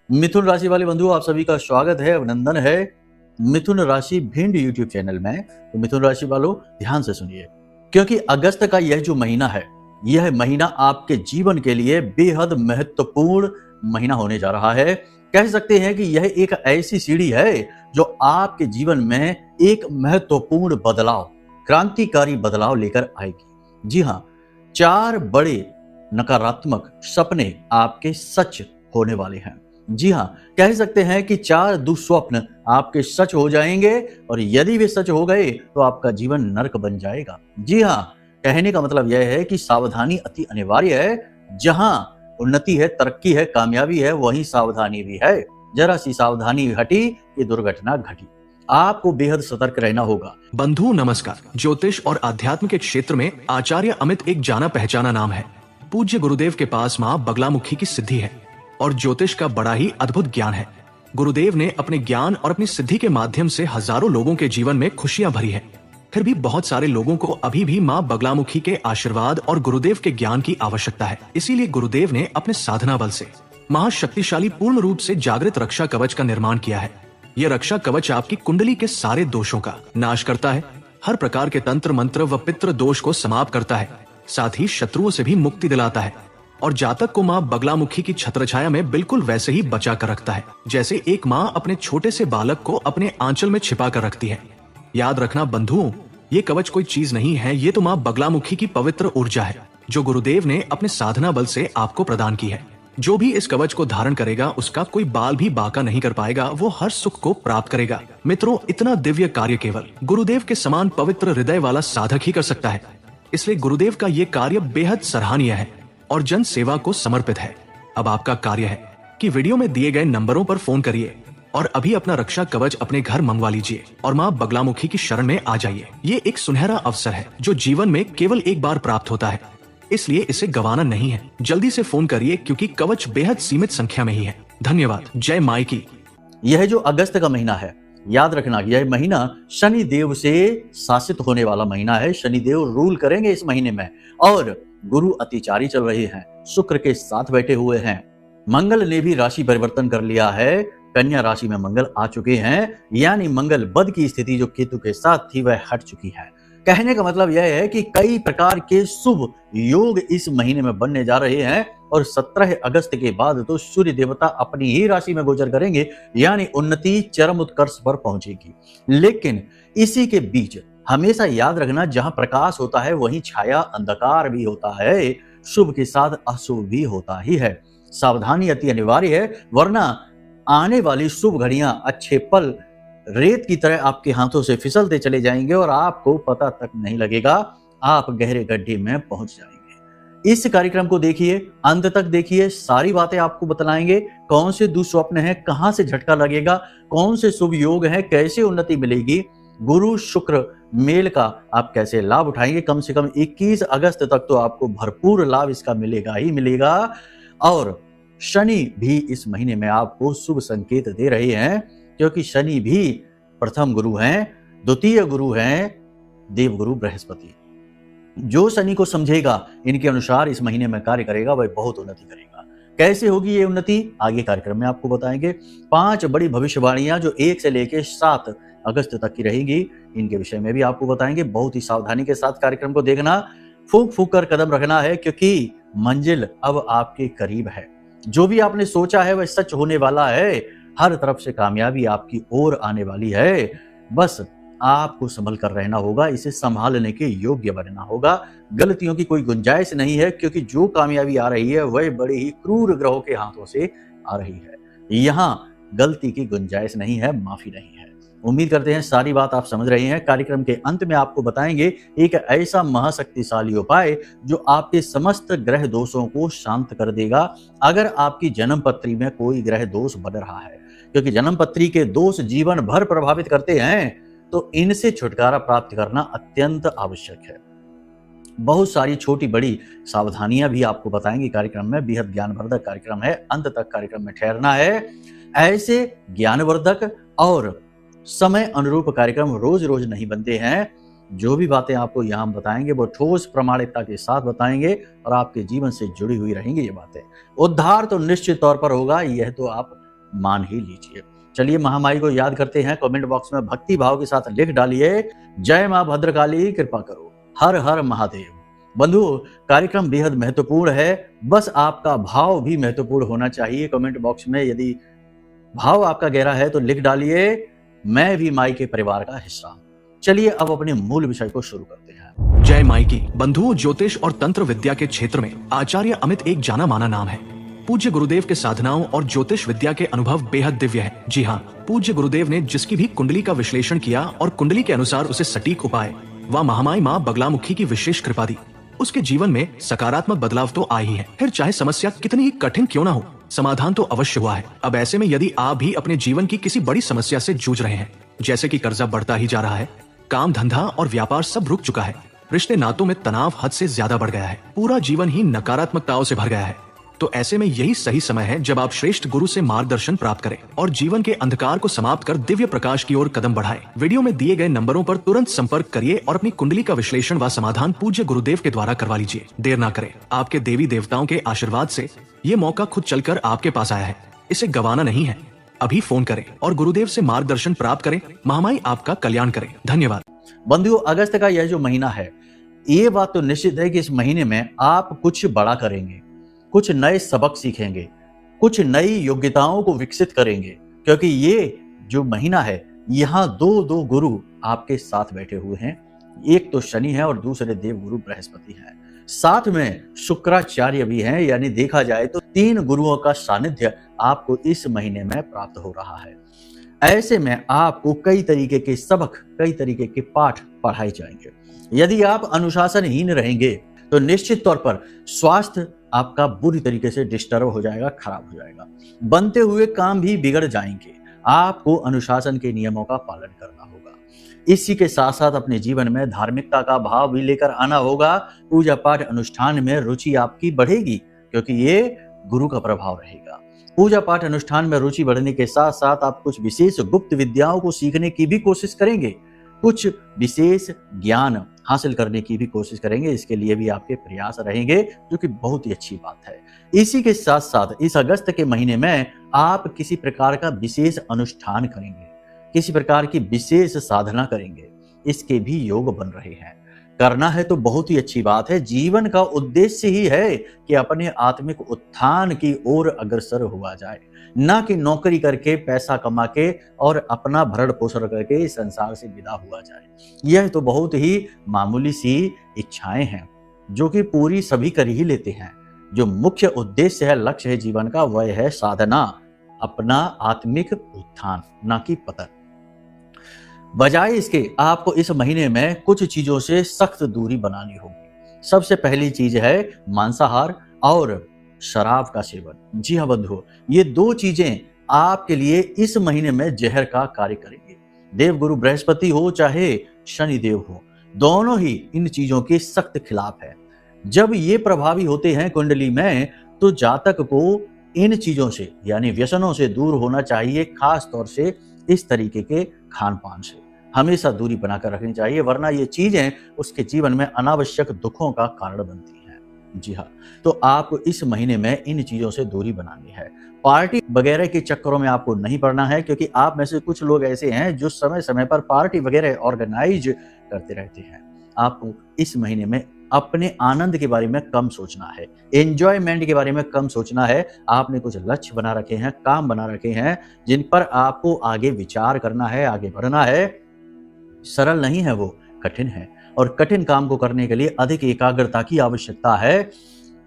मिथुन राशि वाले बंधुओं, आप सभी का स्वागत है, अभिनंदन है मिथुन राशि भिंड यूट्यूब चैनल में। तो मिथुन राशि वालों ध्यान से सुनिए, क्योंकि अगस्त का यह जो महीना है, यह महीना आपके जीवन के लिए बेहद महत्वपूर्ण महीना होने जा रहा है। कह सकते हैं कि यह एक ऐसी सीढ़ी है जो आपके जीवन में एक महत्वपूर्ण बदलाव, क्रांतिकारी बदलाव लेकर आएगी। जी हाँ, 4 बड़े नकारात्मक सपने आपके सच होने वाले हैं। जी हाँ, कह सकते हैं कि 4 दुस्वप्न आपके सच हो जाएंगे और यदि वे सच हो गए तो आपका जीवन नरक बन जाएगा। जी हाँ, कहने का मतलब यह है कि सावधानी अति अनिवार्य है। जहां उन्नति है, तरक्की है, कामयाबी है, वहीं सावधानी भी है। जरा सी सावधानी हटी कि दुर्घटना घटी। आपको बेहद सतर्क रहना होगा। बंधु नमस्कार। ज्योतिष और आध्यात्म के क्षेत्र में आचार्य अमित एक जाना पहचाना नाम है। पूज्य गुरुदेव के पास माँ बगलामुखी की सिद्धि है और ज्योतिष का बड़ा ही अद्भुत ज्ञान है। गुरुदेव ने अपने ज्ञान और अपनी सिद्धि के माध्यम से हजारों लोगों के जीवन में खुशियां भरी है। फिर भी बहुत सारे लोगों को अभी भी माँ बगलामुखी के आशीर्वाद और गुरुदेव के ज्ञान की आवश्यकता है। इसीलिए गुरुदेव ने अपने साधना बल से महाशक्तिशाली पूर्ण रूप से जागृत रक्षा कवच का निर्माण किया है। यह रक्षा कवच आपकी कुंडली के सारे दोषों का नाश करता है, हर प्रकार के तंत्र मंत्र व पितृ दोष को समाप्त करता है, साथ ही शत्रुओं से भी मुक्ति दिलाता है और जातक को माँ बगलामुखी की छत्रछाया में बिल्कुल वैसे ही बचा कर रखता है जैसे एक माँ अपने छोटे से बालक को अपने आंचल में छिपा कर रखती है। याद रखना बंधुओं, ये कवच कोई चीज नहीं है, ये तो माँ बगलामुखी की पवित्र ऊर्जा है जो गुरुदेव ने अपने साधना बल से आपको प्रदान की है। जो भी इस कवच को धारण करेगा उसका कोई बाल भी बाका नहीं कर पाएगा, वो हर सुख को प्राप्त करेगा। मित्रों, इतना दिव्य कार्य केवल गुरुदेव के समान पवित्र हृदय वाला साधक ही कर सकता है। इसलिए गुरुदेव का ये कार्य बेहद सराहनीय है और जन सेवा को समर्पित है। अब आपका कार्य है कि वीडियो में दिए गए नंबरों पर फोन करिए और अभी अपना रक्षा कवच अपने घर मंगवा लीजिए और माँ बगलामुखी की शरण में आ जाइए। ये एक सुनहरा अवसर है जो जीवन में केवल एक बार प्राप्त होता है, इसलिए इसे गंवाना नहीं है। जल्दी से फोन करिए क्योंकि कवच बेहद सीमित संख्या में ही है। धन्यवाद। जय माई की। यह जो अगस्त का महीना है, याद रखना यह महीना शनि देव से शासित होने वाला महीना है। शनि देव रूल करेंगे इस महीने में और गुरु अतिचारी चल रहे हैं, शुक्र के साथ बैठे हुए हैं। मंगल ने भी राशि परिवर्तन कर लिया है, कन्या राशि में मंगल आ चुके हैं, यानी मंगल बद की स्थिति जो केतु के साथ थी वह हट चुकी है। कहने का मतलब यह है कि कई प्रकार के शुभ योग इस महीने में बनने जा रहे हैं और 17 अगस्त के बाद तो सूर्य देवता अपनी ही राशि में गोचर करेंगे, यानी उन्नति चरम उत्कर्ष पर पहुंचेगी। लेकिन इसी के बीच हमेशा याद रखना, जहां प्रकाश होता है वहीं छाया अंधकार भी होता है, शुभ के साथ अशुभ भी होता ही है। सावधानी अति अनिवार्य है, वरना आने वाली शुभ घड़ियां, अच्छे पल रेत की तरह आपके हाथों से फिसलते चले जाएंगे और आपको पता तक नहीं लगेगा, आप गहरे गड्ढे में पहुंच जाएंगे। इस कार्यक्रम को देखिए, अंत तक देखिए, सारी बातें आपको बतलाएंगे। कौन से दुस्वप्न हैं, कहां से झटका लगेगा, कौन से शुभ योग हैं, कैसे उन्नति मिलेगी, गुरु शुक्र मेल का आप कैसे लाभ उठाएंगे। कम से कम 21 अगस्त तक तो आपको भरपूर लाभ इसका मिलेगा ही मिलेगा। और शनि भी इस महीने में आपको शुभ संकेत दे रहे हैं, क्योंकि शनि भी प्रथम गुरु हैं, द्वितीय गुरु हैं देवगुरु बृहस्पति। जो शनि को समझेगा, इनके अनुसार इस महीने में कार्य करेगा, वह बहुत उन्नति करेगा। कैसे होगी ये उन्नति, आगे कार्यक्रम में आपको बताएंगे। 5 बड़ी भविष्यवाणियां जो 1 से लेकर 7 अगस्त तक की रहेंगी, इनके विषय में भी आपको बताएंगे। बहुत ही सावधानी के साथ कार्यक्रम को देखना, फूंक फूंक कर कदम रखना है, क्योंकि मंजिल अब आपके करीब है। जो भी आपने सोचा है वह सच होने वाला है। हर तरफ से कामयाबी आपकी ओर आने वाली है। बस आपको संभल कर रहना होगा, इसे संभालने के योग्य बनना होगा। गलतियों की कोई गुंजाइश नहीं है, क्योंकि जो कामयाबी आ रही है वह बड़े ही क्रूर ग्रहों के हाथों से आ रही है। यहाँ गलती की गुंजाइश नहीं है, माफी नहीं है। उम्मीद करते हैं सारी बात आप समझ रहे हैं। कार्यक्रम के अंत में आपको बताएंगे एक ऐसा महाशक्तिशाली उपाय जो आपके समस्त ग्रह दोषों को शांत कर देगा। अगर आपकी जन्म पत्री में कोई ग्रह दोष बन रहा है, क्योंकि जन्म पत्री के दोष जीवन भर प्रभावित करते हैं, तो इनसे छुटकारा प्राप्त करना अत्यंत आवश्यक है। बहुत सारी छोटी बड़ी सावधानियां भी आपको बताएंगे कार्यक्रम में। बेहद ज्ञानवर्धक कार्यक्रम है, अंत तक कार्यक्रम में ठहरना है। ऐसे ज्ञानवर्धक और समय अनुरूप कार्यक्रम रोज रोज नहीं बनते हैं। जो भी बातें आपको यहाँ बताएंगे वो ठोस प्रामाणिकता के साथ बताएंगे और आपके जीवन से जुड़ी हुई रहेंगी ये बातें। उद्धार तो निश्चित तौर पर होगा, यह तो आप मान ही लीजिए। चलिए महामाई को याद करते हैं। कमेंट बॉक्स में भक्ति भाव के साथ लिख डालिए, जय मां भद्रकाली कृपा करो, हर हर महादेव। बंधु, कार्यक्रम बेहद महत्वपूर्ण है, बस आपका भाव भी महत्वपूर्ण होना चाहिए। कमेंट बॉक्स में यदि भाव आपका गहरा है तो लिख डालिए, मैं भी माई के परिवार का हिस्सा हूं। चलिए अब अपने मूल विषय को शुरू करते हैं। जय माई की। बंधुओं, ज्योतिष और तंत्र विद्या के क्षेत्र में आचार्य अमित एक जाना माना नाम है। पूज्य गुरुदेव के साधनाओं और ज्योतिष विद्या के अनुभव बेहद दिव्य है। जी हाँ, पूज्य गुरुदेव ने जिसकी भी कुंडली का विश्लेषण किया और कुंडली के अनुसार उसे सटीक उपाय व महामाई माँ बगलामुखी की विशेष कृपा दी, उसके जीवन में सकारात्मक बदलाव तो आए ही है। फिर चाहे समस्या कितनी ही कठिन क्यों ना हो, समाधान तो अवश्य हुआ है। अब ऐसे में यदि आप भी अपने जीवन की किसी बड़ी समस्या से जूझ रहे हैं, जैसे कि कर्जा बढ़ता ही जा रहा है, काम धंधा और व्यापार सब रुक चुका है, रिश्ते नातों में तनाव हद से ज्यादा बढ़ गया है, पूरा जीवन ही नकारात्मकताओं से भर गया है, तो ऐसे में यही सही समय है जब आप श्रेष्ठ गुरु से मार्गदर्शन प्राप्त करें और जीवन के अंधकार को समाप्त कर दिव्य प्रकाश की ओर कदम बढ़ाएं। वीडियो में दिए गए नंबरों पर तुरंत संपर्क करिए और अपनी कुंडली का विश्लेषण व समाधान पूज्य गुरुदेव के द्वारा करवा लीजिए। देर ना करें, आपके देवी देवताओं के आशीर्वाद से ये मौका खुद चलकर आपके पास आया है, इसे गंवाना नहीं है। अभी फोन करें और गुरुदेव से मार्गदर्शन प्राप्त करें। महामाई आपका कल्याण करें। धन्यवाद। बंधुओं, अगस्त का यह जो महीना है, ये बात तो निश्चित है कि इस महीने में आप कुछ बड़ा करेंगे, कुछ नए सबक सीखेंगे, कुछ नई योग्यताओं को विकसित करेंगे, क्योंकि ये जो महीना है, यहाँ दो गुरु आपके साथ बैठे हुए हैं। एक तो शनि है और दूसरे देव गुरु बृहस्पति हैं, साथ में शुक्राचार्य भी हैं। यानी देखा जाए तो 3 गुरुओं का सानिध्य आपको इस महीने में प्राप्त हो रहा है। ऐसे में आपको कई तरीके के सबक, कई तरीके के पाठ पढ़ाए जाएंगे। यदि आप अनुशासनहीन रहेंगे तो निश्चित तौर पर स्वास्थ्य आपका बुरी तरीके से डिस्टर्ब हो जाएगा, खराब हो जाएगा, बनते हुए काम भी बिगड़ जाएंगे। आपको अनुशासन के नियमों का पालन करना होगा। इसी के साथ साथ अपने जीवन में धार्मिकता का भाव भी लेकर आना होगा। पूजा पाठ अनुष्ठान में रुचि आपकी बढ़ेगी, क्योंकि ये गुरु का प्रभाव रहेगा। पूजा पाठ अनुष्ठान में रुचि बढ़ने के साथ साथ आप कुछ विशेष गुप्त विद्याओं को सीखने की भी कोशिश करेंगे, कुछ विशेष ज्ञान हासिल करने की भी कोशिश करेंगे। इसके लिए भी आपके प्रयास रहेंगे, जो कि बहुत ही अच्छी बात है। इसी के साथ साथ इस अगस्त के महीने में आप किसी प्रकार का विशेष अनुष्ठान करेंगे, किसी प्रकार की विशेष साधना करेंगे, इसके भी योग बन रहे हैं। करना है तो बहुत ही अच्छी बात है। जीवन का उद्देश्य ही है कि अपने आत्मिक उत्थान की ओर अग्रसर हुआ जाए, ना कि नौकरी करके, पैसा कमा के और अपना भरण पोषण करके इस संसार से विदा हुआ जाए। यह तो बहुत ही मामूली सी इच्छाएं हैं, जो कि पूरी सभी कर ही लेते हैं। जो मुख्य उद्देश्य है, लक्ष्य है जीवन का, वह है साधना, अपना आत्मिक उत्थान, ना कि पतन। बजाय इसके आपको इस महीने में कुछ चीजों से सख्त दूरी बनानी होगी। सबसे पहली चीज है मांसाहार और शराब का सेवन। जी हाँ बंधुओं, ये 2 चीजें आपके लिए इस महीने में जहर का कार्य करेंगे। देवगुरु बृहस्पति हो चाहे शनिदेव हो, दोनों ही इन चीजों के सख्त खिलाफ है। जब ये प्रभावी होते हैं कुंडली में, तो जातक को इन चीजों से यानी व्यसनों से दूर होना चाहिए। खास तौर से इस तरीके के खान पान से हमेशा दूरी बनाकर रखनी चाहिए, वरना ये चीजें उसके जीवन में अनावश्यक दुखों का कारण बनती हैं। जी हाँ, तो आपको इस महीने में इन चीजों से दूरी बनानी है। पार्टी वगैरह के चक्करों में आपको नहीं पड़ना है, क्योंकि आप में से कुछ लोग ऐसे हैं जो समय समय पर पार्टी वगैरह ऑर्गेनाइज करते रहते हैं। आपको इस महीने में अपने आनंद के बारे में कम सोचना है, एंजॉयमेंट के बारे में कम सोचना है। आपने कुछ लक्ष्य बना रखे हैं, काम बना रखे हैं, जिन पर आपको आगे विचार करना है, आगे बढ़ना है। सरल नहीं है, वो कठिन है, और कठिन काम को करने के लिए अधिक एकाग्रता की आवश्यकता है।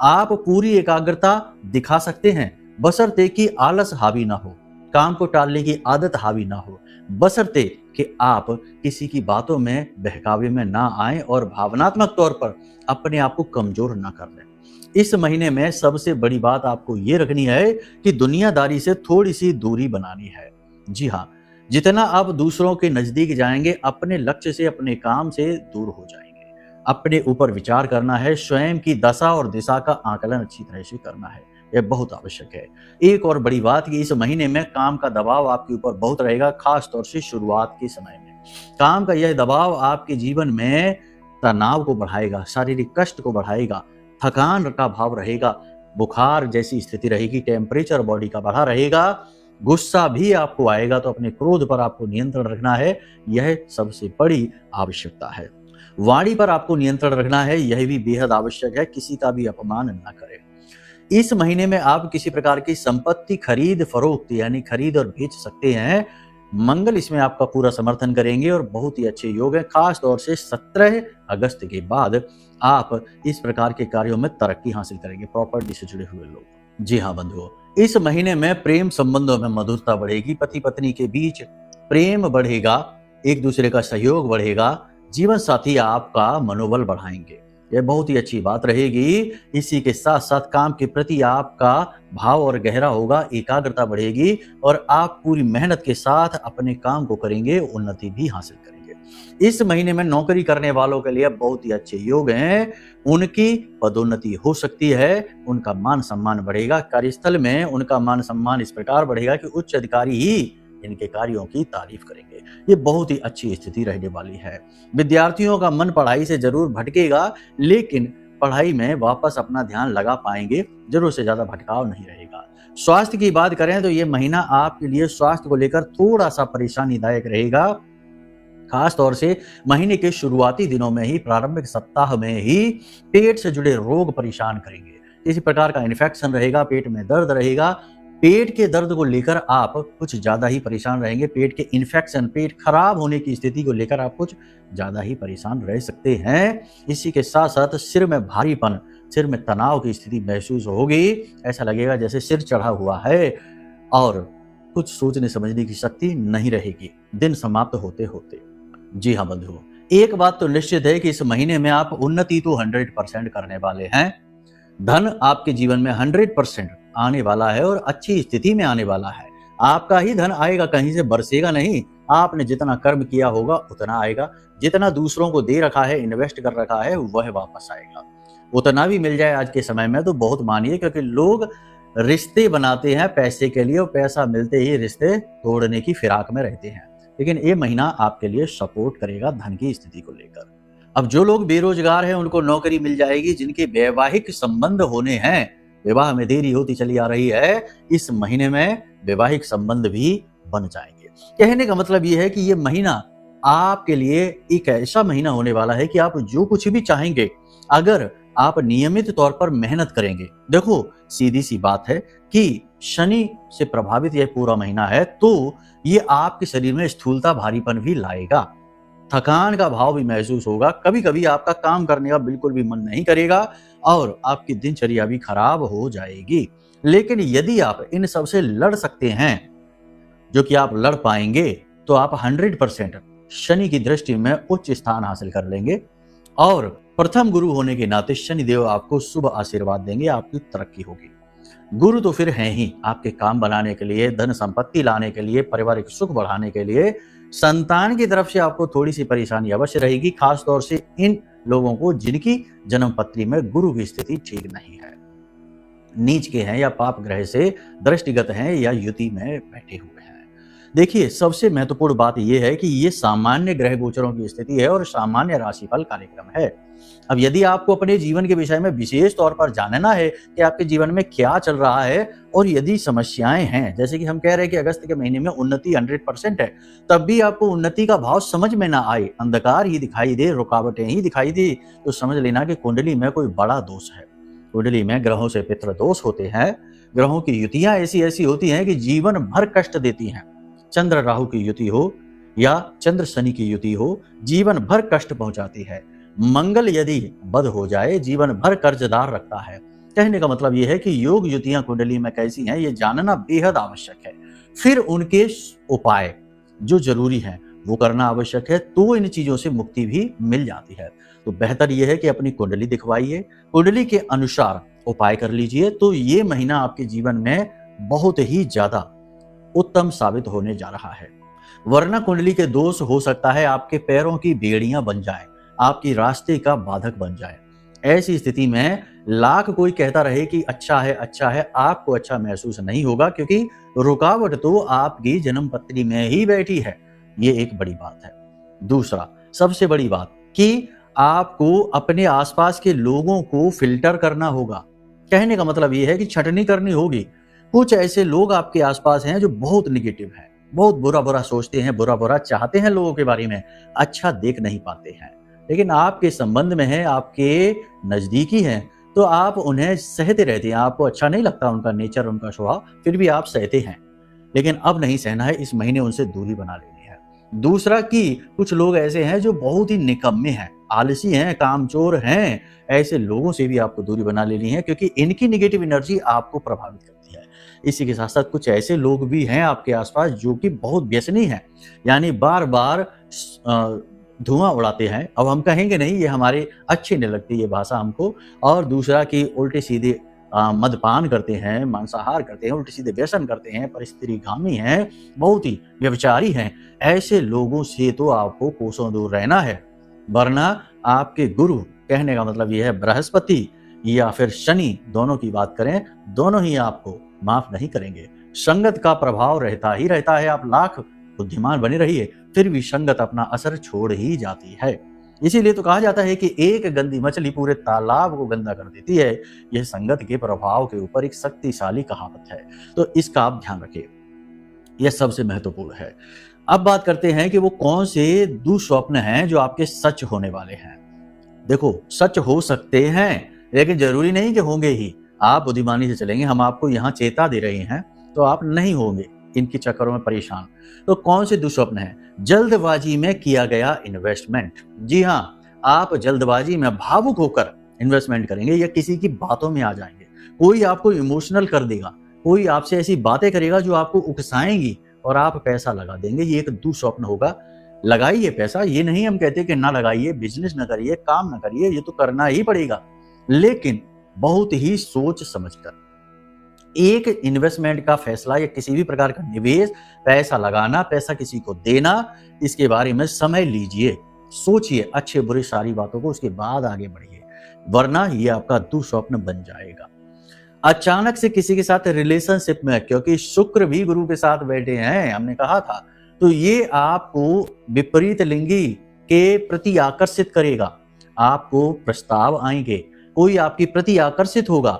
आप पूरी एकाग्रता दिखा सकते हैं, बशर्ते कि आलस हावी ना हो, काम को टालने की आदत हावी ना हो, बशर्ते कि आप किसी की बातों में बहकावे में ना आए और भावनात्मक तौर पर अपने आप को कमजोर ना कर लें। इस महीने में सबसे बड़ी बात आपको ये रखनी है कि दुनियादारी से थोड़ी सी दूरी बनानी है। जी हाँ, जितना आप दूसरों के नजदीक जाएंगे, अपने लक्ष्य से, अपने काम से दूर हो जाएंगे। अपने ऊपर विचार करना है, स्वयं की दशा और दिशा का आकलन अच्छी तरह से करना है, यह बहुत आवश्यक है। एक और बड़ी बात कि इस महीने में काम का दबाव आपके ऊपर बहुत रहेगा, खास तौर से शुरुआत के समय में। काम का यह दबाव आपके जीवन में तनाव को बढ़ाएगा, शारीरिक कष्ट को बढ़ाएगा, थकान का भाव रहेगा, बुखार जैसी स्थिति रहेगी, टेम्परेचर बॉडी का बढ़ा रहेगा, गुस्सा भी आपको आएगा तो अपने क्रोध पर आपको नियंत्रण रखना है, यह सबसे बड़ी आवश्यकता है। वाणी पर आपको नियंत्रण रखना है, यह भी बेहद आवश्यक है। किसी का भी अपमान न करें। इस महीने में आप किसी प्रकार की संपत्ति खरीद फरोख्त यानी खरीद और बेच सकते हैं। मंगल इसमें आपका पूरा समर्थन करेंगे और बहुत ही अच्छे योग है। खास तौर से 17 अगस्त के बाद आप इस प्रकार के कार्यों में तरक्की हासिल करेंगे, प्रॉपर्टी से जुड़े हुए लोग। जी हाँ बंधुओं, इस महीने में प्रेम संबंधों में मधुरता बढ़ेगी, पति पत्नी के बीच प्रेम बढ़ेगा, एक दूसरे का सहयोग बढ़ेगा, जीवन साथी आपका मनोबल बढ़ाएंगे, यह बहुत ही अच्छी बात रहेगी। इसी के साथ साथ काम के प्रति आपका भाव और गहरा होगा, एकाग्रता बढ़ेगी और आप पूरी मेहनत के साथ अपने काम को करेंगे, उन्नति भी हासिल करेंगे। इस महीने में नौकरी करने वालों के लिए बहुत ही अच्छे योग हैं। उनकी पदोन्नति हो सकती है, उनका मान सम्मान बढ़ेगा, कार्यस्थल में उनका मान सम्मान इस प्रकार बढ़ेगा कि उच्च अधिकारी ही इनके कार्यों की तारीफ करेंगे। ये बहुत ही अच्छी स्थिति रहने वाली है। विद्यार्थियों का मन पढ़ाई से जरूर भटकेगा, लेकिन पढ़ाई में वापस अपना ध्यान लगा पाएंगे, जरूर से ज्यादा भटकाव नहीं रहेगा। स्वास्थ्य की बात करें तो ये महीना आपके लिए स्वास्थ्य को लेकर थोड़ा सा परेशानीदायक रहेगा। खास तौर से महीने के शुरुआती दिनों में ही, प्रारंभिक सप्ताह में ही पेट से जुड़े रोग परेशान करेंगे। किसी प्रकार का इन्फेक्शन रहेगा, पेट में दर्द रहेगा। पेट के दर्द को लेकर आप कुछ ज्यादा ही परेशान रहेंगे। पेट के इन्फेक्शन, पेट खराब होने की स्थिति को लेकर आप कुछ ज्यादा ही परेशान रह सकते हैं। इसी के साथ साथ सिर में भारीपन, सिर में तनाव की स्थिति महसूस होगी। ऐसा लगेगा जैसे सिर चढ़ा हुआ है और कुछ सोचने समझने की शक्ति नहीं रहेगी दिन समाप्त होते होते। जी हाँ बंधुओं, एक बात तो निश्चित है कि इस महीने में आप उन्नति तो 100% करने वाले हैं। धन आपके जीवन में 100% आने वाला है और अच्छी स्थिति में आने वाला है। आपका ही धन आएगा, कहीं से बरसेगा नहीं। आपने जितना कर्म किया होगा उतना आएगा। जितना दूसरों को दे रखा है, इन्वेस्ट कर रखा है, वह वापस आएगा। उतना भी मिल जाए आज के समय में तो बहुत मानिए, क्योंकि लोग रिश्ते बनाते हैं पैसे के लिए और पैसा मिलते ही रिश्ते तोड़ने की फिराक में रहते हैं। लेकिन ये महीना आपके लिए सपोर्ट करेगा धन की स्थिति को लेकर। अब जो लोग बेरोजगार हैं उनको नौकरी मिल जाएगी। जिनके वैवाहिक संबंध होने हैं, विवाह में देरी होती चली आ रही है, इस महीने में वैवाहिक संबंध भी बन जाएंगे। कहने का मतलब ये है कि ये महीना आपके लिए एक ऐसा महीना होने वाला है कि आप जो कुछ भी चाहेंगे, अगर आप नियमित तौर पर मेहनत करेंगे। देखो सीधी सी बात है कि शनि से प्रभावित यह पूरा महीना है, तो ये आपके शरीर में स्थूलता, भारीपन भी लाएगा, थकान का भाव भी महसूस होगा। कभी कभी आपका काम करने का बिल्कुल भी मन नहीं करेगा और आपकी दिनचर्या भी खराब हो जाएगी। लेकिन यदि आप इन सब से लड़ सकते हैं, जो कि आप लड़ पाएंगे, तो आप 100% शनि की दृष्टि में उच्च स्थान हासिल कर लेंगे और प्रथम गुरु होने के नाते शनिदेव आपको शुभ आशीर्वाद देंगे, आपकी तरक्की होगी। गुरु तो फिर हैं ही आपके काम बनाने के लिए, धन संपत्ति लाने के लिए, पारिवारिक सुख बढ़ाने के लिए। संतान की तरफ से आपको थोड़ी सी परेशानी अवश्य रहेगी, खास तौर से इन लोगों को जिनकी जन्म पत्री में गुरु की स्थिति ठीक नहीं है, नीच के हैं या पाप ग्रह से दृष्टिगत हैं या युति में बैठे हुए हैं। देखिए सबसे महत्वपूर्ण बात यह है कि ये सामान्य ग्रह गोचरों की स्थिति है और सामान्य राशिफल कार्यक्रम है। अब यदि आपको अपने जीवन के विषय में विशेष तौर पर जानना है कि आपके जीवन में क्या चल रहा है और यदि समस्याएं हैं, जैसे कि हम कह रहे हैं कि अगस्त के महीने में उन्नति 100% है, तब भी आपको उन्नति का भाव समझ में ना आए, अंधकार ही दिखाई दे, रुकावटें ही दिखाई दे, तो समझ लेना कि कुंडली में कोई बड़ा दोष है। कुंडली में ग्रहों से पितृ दोष होते हैं। ग्रहों की युतियां ऐसी ऐसी होती हैं कि जीवन भर कष्ट देती हैं। चंद्र राहु की युति हो या चंद्र शनि की युति हो, जीवन भर कष्ट पहुंचाती है। मंगल यदि बद हो जाए, जीवन भर कर्जदार रखता है। कहने का मतलब यह है कि योग युतियां कुंडली में कैसी हैं, ये जानना बेहद आवश्यक है। फिर उनके उपाय जो जरूरी हैं वो करना आवश्यक है, तो इन चीजों से मुक्ति भी मिल जाती है। तो बेहतर यह है कि अपनी कुंडली दिखवाइए, कुंडली के अनुसार उपाय कर लीजिए, तो ये महीना आपके जीवन में बहुत ही ज्यादा उत्तम साबित होने जा रहा है। वरना कुंडली के दोष हो सकता है आपके पैरों की बेड़ियां बन जाए, आपकी रास्ते का बाधक बन जाए। ऐसी स्थिति में लाख कोई कहता रहे कि अच्छा है, आपको अच्छा महसूस नहीं होगा, क्योंकि रुकावट तो आपकी जन्म पत्री में ही बैठी है। ये एक बड़ी बात है। दूसरा सबसे बड़ी बात कि आपको अपने आसपास के लोगों को फिल्टर करना होगा। कहने का मतलब यह है कि छटनी करनी होगी। कुछ ऐसे लोग आपके आसपास हैं जो बहुत निगेटिव हैं, बहुत बुरा बुरा सोचते हैं, बुरा बुरा चाहते हैं लोगों के बारे में, अच्छा देख नहीं पाते हैं, लेकिन आपके संबंध में है, आपके नजदीकी हैं, तो आप उन्हें सहते रहते हैं। आपको अच्छा नहीं लगता उनका नेचर, उनका स्वभाव, फिर भी आप सहते हैं। लेकिन अब नहीं सहना है, इस महीने उनसे दूरी बना लेनी है। दूसरा कि कुछ लोग ऐसे हैं जो बहुत ही निकम्मे हैं, आलसी हैं, कामचोर हैं, ऐसे लोगों से भी आपको दूरी बना लेनी है, क्योंकि इनकी नेगेटिव एनर्जी आपको प्रभावित करती है। इसी के साथ साथ कुछ ऐसे लोग भी हैं आपके आसपास जो कि बहुत व्यसनी हैं, यानी बार बार धुआं उड़ाते हैं। अब हम कहेंगे नहीं, ये हमारे अच्छी नहीं लगती ये भाषा हमको। और दूसरा कि उल्टे सीधे मदपान करते हैं, मांसाहार करते हैं, उल्टे सीधे व्यसन करते हैं, परिस्त्रीगामी हैं, बहुत ही व्यभिचारी हैं। ऐसे लोगों से तो आपको कोसों दूर रहना है, वरना आपके गुरु, कहने का मतलब यह है बृहस्पति या फिर शनि, दोनों की बात करें, दोनों ही आपको माफ नहीं करेंगे। संगत का प्रभाव रहता ही रहता है, आप लाख बुद्धिमान बने रहिए, फिर भी संगत अपना असर छोड़ ही जाती है। इसीलिए तो कहा जाता है कि एक गंदी मछली पूरे तालाब को गंदा कर देती है। यह संगत के प्रभाव के ऊपर एक शक्तिशाली कहावत है, तो इसका आप ध्यान रखिए, यह सबसे महत्वपूर्ण है। अब बात करते हैं कि वो कौन से दुस्वप्न हैं जो आपके सच होने वाले हैं। देखो, सच हो सकते हैं, लेकिन जरूरी नहीं कि होंगे ही। आप बुद्धिमानी से चलेंगे, हम आपको यहाँ चेता दे रहे हैं, तो आप नहीं होंगे इनके चक्करों में परेशान। तो कौन से दुस्वप्न हैं? जल्दबाजी में किया गया इन्वेस्टमेंट। जी हाँ, आप जल्दबाजी में भावुक होकर इन्वेस्टमेंट करेंगे या किसी की बातों में आ जाएंगे। कोई आपको इमोशनल कर देगा, कोई आपसे ऐसी बातें करेगा जो आपको उकसाएंगी और आप पैसा लगा देंगे। ये एक दुस्वप्न होगा। लगाइए पैसा, ये नहीं हम कहते कि ना लगाइए, बिजनेस ना करिए, काम ना करिए, ये तो करना ही पड़ेगा, लेकिन बहुत ही सोच समझकर। एक इन्वेस्टमेंट का फैसला या किसी भी प्रकार का निवेश, पैसा लगाना, पैसा किसी को देना, इसके बारे में समय लीजिए, सोचिए अच्छे बुरे सारी बातों को, उसके बाद आगे बढ़िए, वरना ये आपका दुस्वप्न बन जाएगा। अचानक से किसी के साथ रिलेशनशिप में, क्योंकि शुक्र भी गुरु के साथ बैठे हैं, हमने कहा था, तो ये आपको विपरीत लिंगी के प्रति आकर्षित करेगा। आपको प्रस्ताव आएंगे, कोई आपके प्रति आकर्षित होगा,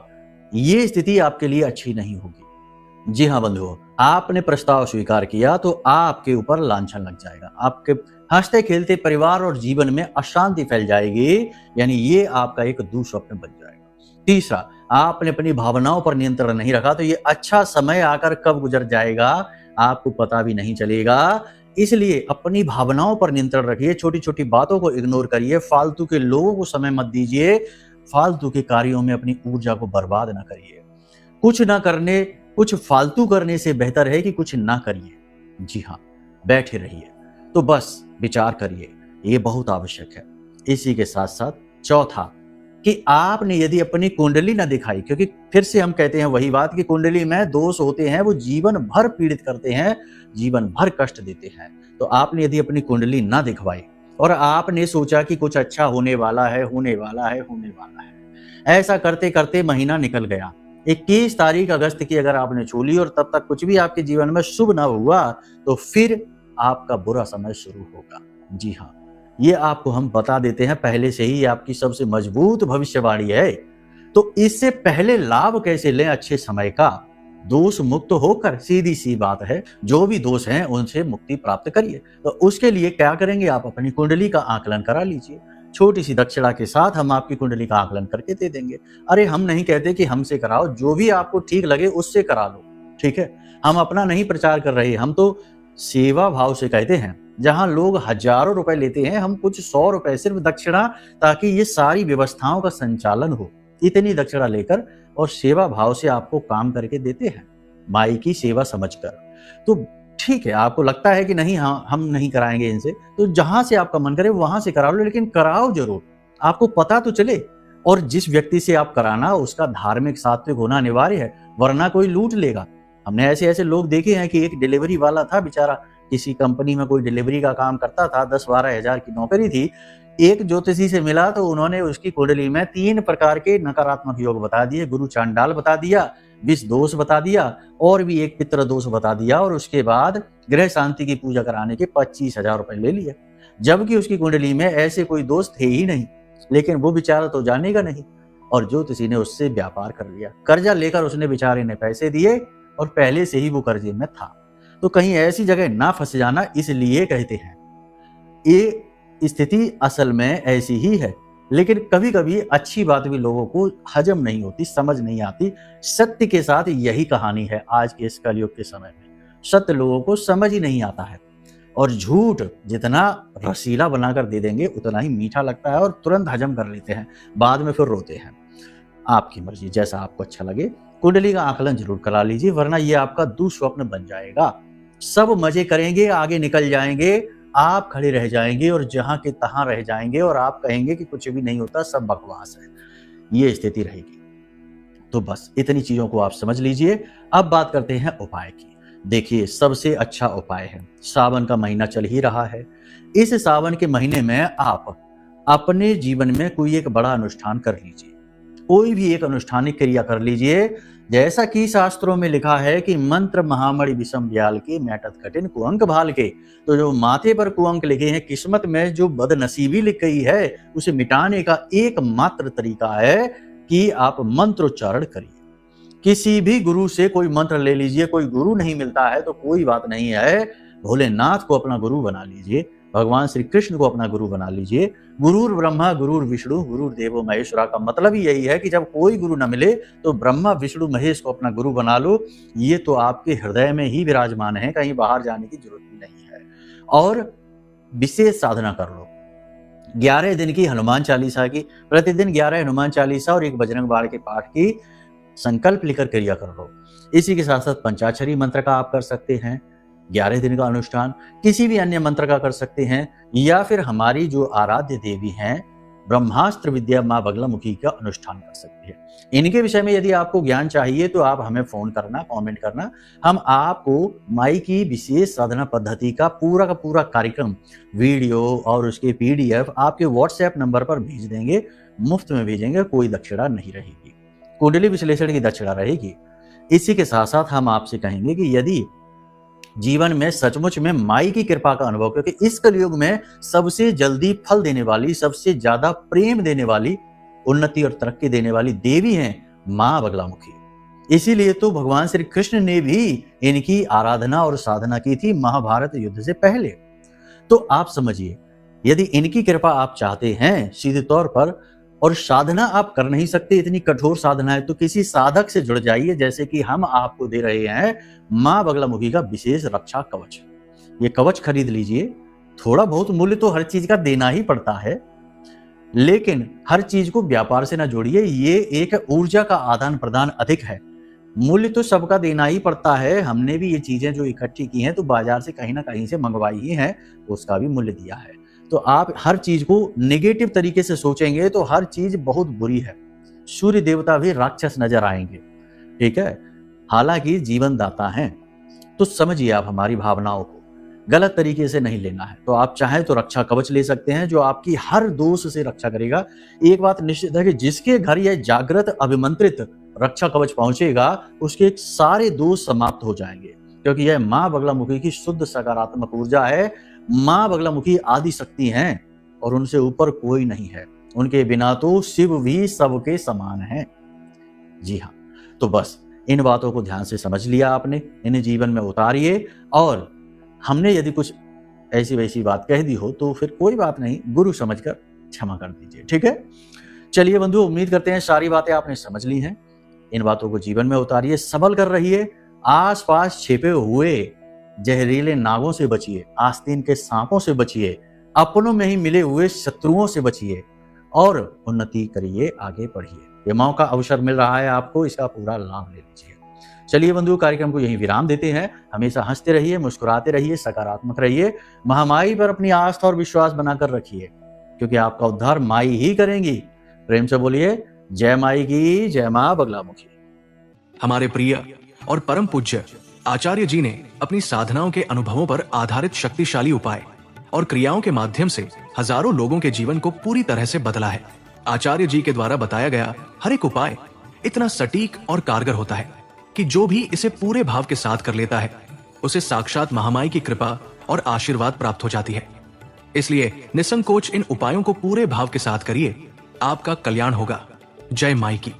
ये स्थिति आपके लिए अच्छी नहीं होगी। जी हाँ बंधुओं, आपने प्रस्ताव स्वीकार किया तो आपके ऊपर लांछन लग जाएगा, आपके हंसते खेलते परिवार और जीवन में अशांति फैल जाएगी, यानी ये आपका एक दुस्वप्न बन जाएगा। तीसरा, आपने अपनी भावनाओं पर नियंत्रण नहीं रखा, तो ये अच्छा समय आकर कब गुजर जाएगा आपको पता भी नहीं चलेगा। इसलिए अपनी भावनाओं पर नियंत्रण रखिए, छोटी छोटी बातों को इग्नोर करिए, फालतू के लोगों को समय मत दीजिए, फालतू के कार्यों में अपनी ऊर्जा को बर्बाद ना करिए। कुछ फालतू करने से बेहतर है कि कुछ ना करिए। जी हाँ, बैठे रहिए, तो बस विचार करिए, ये बहुत आवश्यक है। इसी के साथ साथ चौथा, कि आपने यदि अपनी कुंडली ना दिखाई, क्योंकि फिर से हम कहते हैं वही बात कि कुंडली में दोष होते हैं, वो जीवन भर पीड़ित करते हैं, जीवन भर कष्ट देते हैं। तो आपने यदि अपनी कुंडली ना दिखवाई और आपने सोचा कि कुछ अच्छा होने वाला है, ऐसा करते करते महीना निकल गया। 21 तारीख अगस्त की अगर आपने छू ली और तब तक कुछ भी आपके जीवन में शुभ ना हुआ, तो फिर आपका बुरा समय शुरू होगा। जी हाँ, ये आपको हम बता देते हैं पहले से ही, आपकी सबसे मजबूत भविष्यवाणी है। तो इससे पहले लाभ कैसे लें अच्छे समय का? दोष मुक्त होकर, सीधी सी बात है, जो भी दोष हैं उनसे मुक्ति प्राप्त करिए। तो उसके लिए क्या करेंगे, आप अपनी कुंडली का आकलन करा लीजिए। छोटी सी दक्षिणा के साथ हम आपकी कुंडली का आकलन करके दे देंगे। अरे हम नहीं कहते कि हमसे कराओ, जो भी आपको ठीक लगे उससे करा लो, ठीक है। हम अपना नहीं प्रचार कर रहे, हम तो सेवा भाव से कहते हैं। जहां लोग हजारों रुपए लेते हैं, हम कुछ 100 रुपए सिर्फ दक्षिणा, ताकि ये सारी व्यवस्थाओं का संचालन हो, इतनी दक्षिणा लेकर और सेवा भाव से आपको काम करके देते हैं, माई की सेवा समझकर। तो ठीक है, आपको लगता है कि नहीं, हाँ हम नहीं कराएंगे इनसे, तो जहां से आपका मन करे वहां से करा लो, लेकिन कराओ जरूर, आपको पता तो चले। और जिस व्यक्ति से आप कराना, उसका धार्मिक सात्विक होना अनिवार्य है, वरना कोई लूट लेगा। हमने ऐसे ऐसे लोग देखे हैं कि एक डिलीवरी वाला था बेचारा, किसी कंपनी में कोई डिलीवरी का काम करता था, 10-12 हजार की नौकरी थी। एक ज्योतिषी से मिला तो उन्होंने उसकी कुंडली में 3 प्रकार के नकारात्मक योग बता दिए, गुरु चांडाल बता दिया, विष दोष बता दिया, और भी एक पितृ दोष बता दिया, और उसके बाद ग्रह शांति की पूजा कराने के 25,000 रुपए ले लिए, जबकि उसकी कुंडली में ऐसे कोई दोष थे ही नहीं। लेकिन वो बेचारा तो जानेगा नहीं, और ज्योतिषी ने उससे व्यापार कर लिया। कर्जा लेकर उसने बेचारे ने पैसे दिए और पहले से ही वो कर्जे में था। तो कहीं ऐसी जगह ना फंस जाना, इसलिए कहते हैं। ये स्थिति असल में ऐसी ही है, लेकिन कभी कभी अच्छी बात भी लोगों को हजम नहीं होती, समझ नहीं आती। सत्य के साथ यही कहानी है आज के इस कलयुग के समय में। सत्य लोगों को समझ ही नहीं आता है, और झूठ जितना रसीला बनाकर दे देंगे उतना ही मीठा लगता है, और तुरंत हजम कर लेते हैं, बाद में फिर रोते हैं। आपकी मर्जी, जैसा आपको अच्छा लगे। कुंडली का आकलन जरूर करा लीजिए, वरना ये आपका दुःस्वप्न बन जाएगा। सब मजे करेंगे, आगे निकल जाएंगे, आप खड़े रह जाएंगे और जहां के तहां रह जाएंगे, और आप कहेंगे कि कुछ भी नहीं होता, सब बकवास है। ये स्थिति रहेगी। तो बस इतनी चीजों को आप समझ लीजिए। अब बात करते हैं उपाय की। देखिए, सबसे अच्छा उपाय है, सावन का महीना चल ही रहा है। इस सावन के महीने में आप अपने जीवन में कोई एक बड़ा अनुष्ठान कर लीजिए। कोई भी एक अनुष्ठानिक क्रिया कर लीजिए, जैसा कि शास्त्रों में लिखा है कि मंत्र महामणि विषम ब्याल के मैटत कठिन कुअंक भाल के। तो जो माथे पर कुअंक लिखे हैं, किस्मत में जो बदनसीबी लिख गई है, उसे मिटाने का एकमात्र तरीका है कि आप मंत्रोच्चारण करिए। किसी भी गुरु से कोई मंत्र ले लीजिए। कोई गुरु नहीं मिलता है तो कोई बात नहीं है, भोलेनाथ को अपना गुरु बना लीजिए, भगवान श्री कृष्ण को अपना गुरु बना लीजिए। गुरुर ब्रह्मा गुरुर विष्णु गुरुर देवो महेश्वरा का मतलब ही यही है कि जब कोई गुरु न मिले तो ब्रह्मा विष्णु महेश को अपना गुरु बना लो। ये तो आपके हृदय में ही विराजमान है, कहीं बाहर जाने की जरूरत भी नहीं है। और विशेष साधना कर लो। 11 दिन की हनुमान चालीसा की, प्रतिदिन 11 हनुमान चालीसा और 1 बजरंग बाण के पाठ की संकल्प लेकर क्रिया कर लो। इसी के साथ साथ पंचाक्षरी मंत्र का आप कर सकते हैं, 11 दिन का अनुष्ठान। किसी भी अन्य मंत्र का कर सकते हैं, या फिर हमारी जो आराध्य देवी हैं ब्रह्मास्त्र विद्या माँ बगलामुखी का अनुष्ठान कर सकते हैं। इनके विषय में यदि आपको ज्ञान चाहिए तो आप हमें फोन करना, कमेंट करना। हम आपको माई की विशेष साधना पद्धति का पूरा कार्यक्रम, वीडियो और उसके PDF आपके WhatsApp नंबर पर भेज देंगे। मुफ्त में भेजेंगे, कोई दक्षिणा नहीं रहेगी। कुंडली विश्लेषण की दक्षिणा रहेगी। इसी के साथ साथ हम आपसे कहेंगे कि यदि जीवन में सचमुच में माई की कृपा का अनुभव, क्योंकि इस कलयुग में सबसे जल्दी फल देने वाली, सबसे ज्यादा प्रेम देने वाली, उन्नति और तरक्की देने वाली देवी हैं मां बगलामुखी। इसीलिए तो भगवान श्री कृष्ण ने भी इनकी आराधना और साधना की थी महाभारत युद्ध से पहले। तो आप समझिए, यदि इनकी कृपा आप चाहते हैं सीधे तौर पर, और साधना आप कर नहीं सकते, इतनी कठोर साधना है, तो किसी साधक से जुड़ जाइए, जैसे कि हम आपको दे रहे हैं मां बगलामुखी का विशेष रक्षा कवच। ये कवच खरीद लीजिए। थोड़ा बहुत मूल्य तो हर चीज का देना ही पड़ता है, लेकिन हर चीज को व्यापार से ना जोड़िए। ये एक ऊर्जा का आदान प्रदान अधिक है। मूल्य तो सबका देना ही पड़ता है। हमने भी ये चीजें जो इकट्ठी की हैं तो बाजार से कहीं ना कहीं से मंगवाई ही है, उसका भी मूल्य दिया है। तो आप हर चीज को नेगेटिव तरीके से सोचेंगे तो हर चीज बहुत बुरी है। सूर्य देवता भी राक्षस नजर आएंगे, ठीक है, हालांकि जीवन दाता हैं। तो समझिए आप हमारी भावनाओं को गलत तरीके से नहीं लेना है। तो आप चाहें तो रक्षा कवच ले सकते हैं, जो आपकी हर दोष से रक्षा करेगा। एक बात निश्चित है कि जिसके घर यह जागृत अभिमंत्रित रक्षा कवच पहुंचेगा, उसके सारे दोष समाप्त हो जाएंगे, क्योंकि यह मां बगलामुखी की शुद्ध सकारात्मक ऊर्जा है। मां बगलामुखी आदि शक्ति हैं और उनसे ऊपर कोई नहीं है। उनके बिना तो शिव भी सबके समान है। जी हाँ, तो बस इन बातों को ध्यान से समझ लिया आपने, इन्हें जीवन में उतारिए। और हमने यदि कुछ ऐसी वैसी बात कह दी हो तो फिर कोई बात नहीं, गुरु समझकर क्षमा कर दीजिए, ठीक है। चलिए बंधु, उम्मीद करते हैं सारी बातें आपने समझ ली हैं। इन बातों को जीवन में उतारिए, संभल कर रहिए। आसपास छिपे हुए जहरीले नागों से बचिए, आस्तीन के सांपों से बचिए, अपनों में ही मिले हुए शत्रुओं से बचिए और उन्नति करिए, आगे बढ़िए। ये मौका अवसर मिल रहा है आपको, इसका पूरा लाभ ले लीजिए। चलिए बंधु, कार्यक्रम को यहीं विराम देते हैं। हमेशा हंसते रहिए, मुस्कुराते रहिए, सकारात्मक रहिए। महामाई पर अपनी आस्था और विश्वास बनाकर रखिए, क्योंकि आपका उद्धार माई ही करेंगी। प्रेम से बोलिए जय माई की, जय मां बगलामुखी। हमारे प्रिय और परम पूज्य आचार्य जी ने अपनी साधनाओं के अनुभवों पर आधारित शक्तिशाली उपाय और क्रियाओं के माध्यम से हजारों लोगों के जीवन को पूरी तरह से बदला है। आचार्य जी के द्वारा बताया गया हर एक उपाय इतना सटीक और कारगर होता है कि जो भी इसे पूरे भाव के साथ कर लेता है, उसे साक्षात महामाई की कृपा और आशीर्वाद प्राप्त हो जाती है। इसलिए निसंकोच इन उपायों को पूरे भाव के साथ करिए, आपका कल्याण होगा। जय माई की।